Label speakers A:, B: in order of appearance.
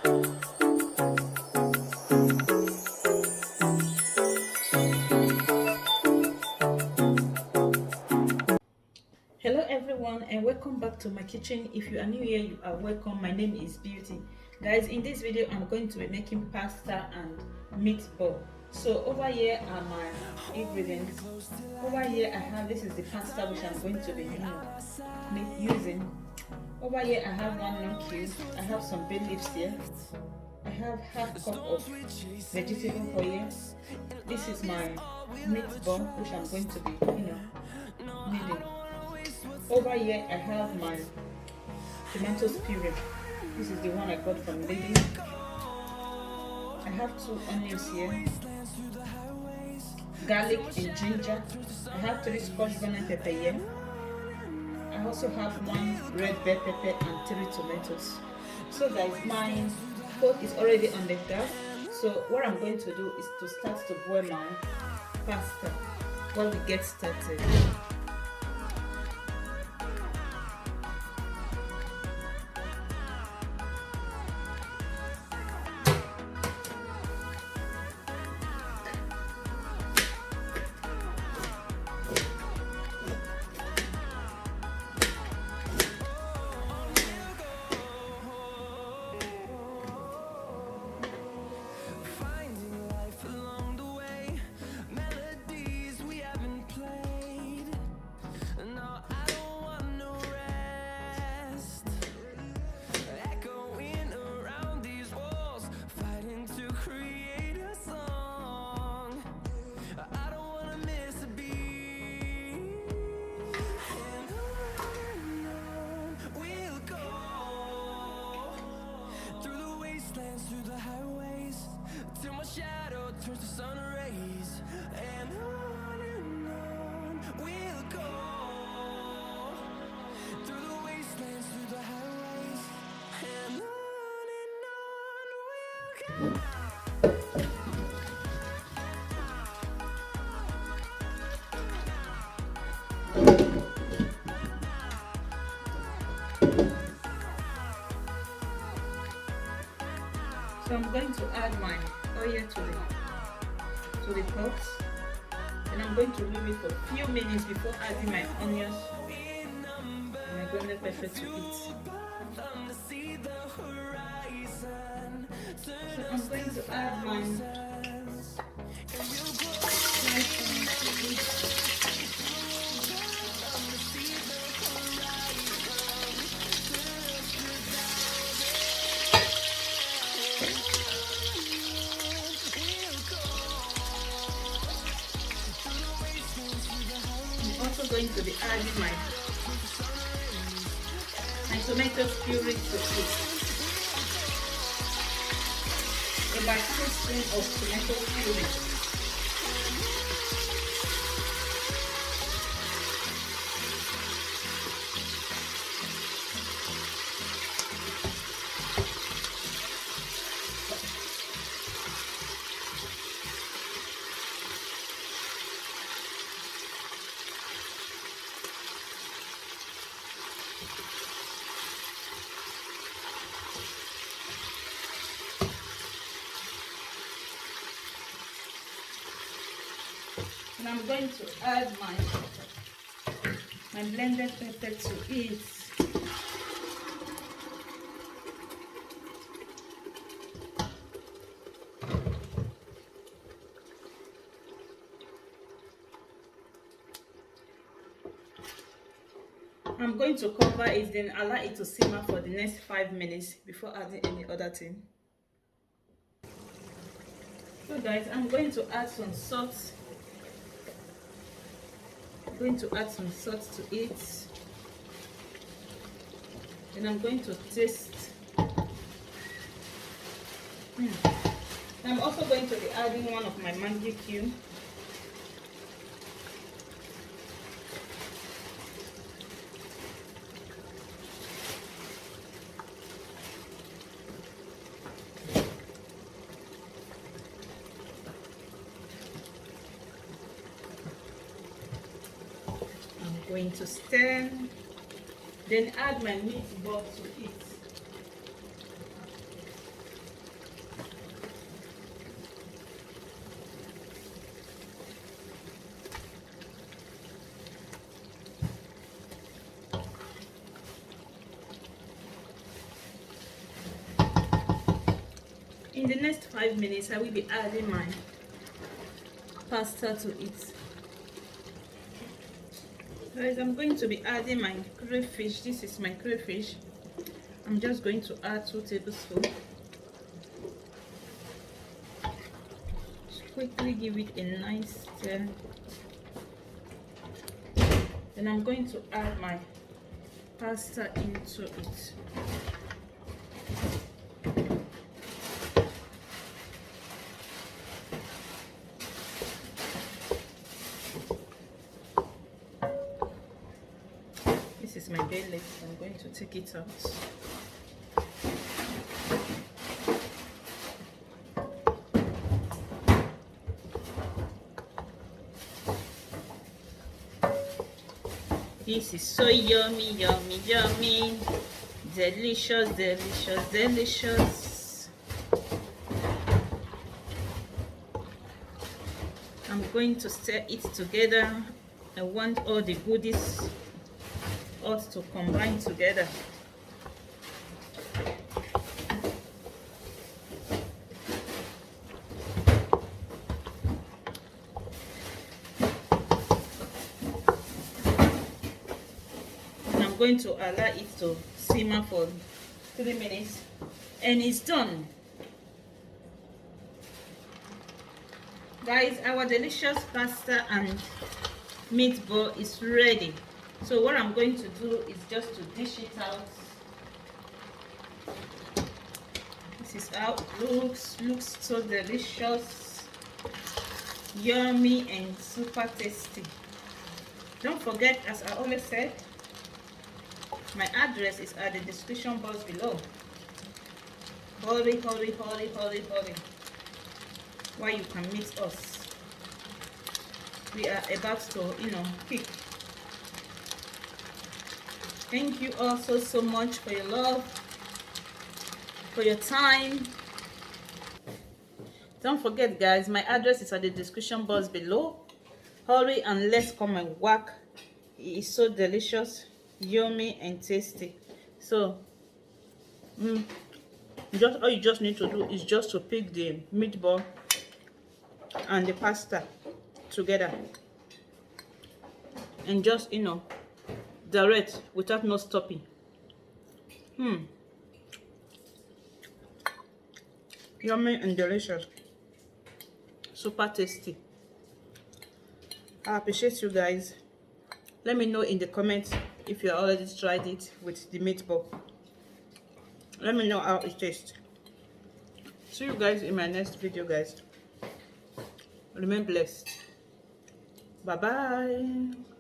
A: Hello everyone and welcome back to my kitchen. If you are new here, you are welcome. My name is Beauty. Guys, in this video I'm going to be making pasta and meatball. So over here are my ingredients. Over here I have, this is the pasta which I'm going to be using. Over here I have one lemon cube. I have some bay leaves here. I have half cup of vegetable oil here. This is my meatball which I'm going to be kneading. Over here I have my tomato puree. This is the one I got from Lidl. I have 2 onions here, garlic and ginger. I have 3 scotch bonnet pepper here. I also have 1 red bell pepper and 3 tomatoes. So guys, my pot is already on the gas. So what I'm going to do is to start to boil my pasta while we get started.
B: Shadow turns to sun rays, and on we'll go, through the wastelands, through the highways, and on we'll go.
A: So I'm going to add my oil to the pot, and I'm going to leave it for a few minutes before adding my onions and my golden pepper to it. So I'm going to add my going to be adding my tomato puree to it. About 2 spoons of tomato puree. And I'm going to add my blended pepper to it. I'm going to cover it, then allow it to simmer for the next 5 minutes before adding any other thing. So guys, I'm going to add some salt. I'm going to add some salt to it. Then I'm going to taste. I'm also going to be adding one of my Maggi cube. Going to stir, then add my meatball to it. In the next 5 minutes, I will be adding my pasta to it. Guys, I'm going to be adding my crayfish. This is my crayfish. I'm just going to add 2 tablespoons. Just quickly give it a nice stir. Then I'm going to add my pasta into it. This is my bay leaf. I'm going to take it out. This is so yummy, yummy, yummy. Delicious, delicious, delicious. I'm going to stir it together. I want all the goodies all to combine together. I'm going to allow it to simmer for 3 minutes and it's done. Guys, our delicious pasta and meatball is ready. So what I'm going to do is just to dish it out. This is how it looks so delicious, yummy and super tasty. Don't forget, as I always said, my address is at the description box below. Hurry, hurry, hurry, hurry, hurry, while you can meet us. We are about to, pick. Thank you all so much for your love, for your time. Don't forget, guys, my address is at the description box below. Hurry and let's come and work. It is so delicious, yummy and tasty. So all you just need to do is just to pick the meatball and the pasta together and just direct without no stopping. Yummy and delicious, super tasty. I appreciate you guys. Let me know in the comments if you already tried it with the meatball. Let me know how it tastes. See you guys in my next video, guys. Remain blessed. Bye bye.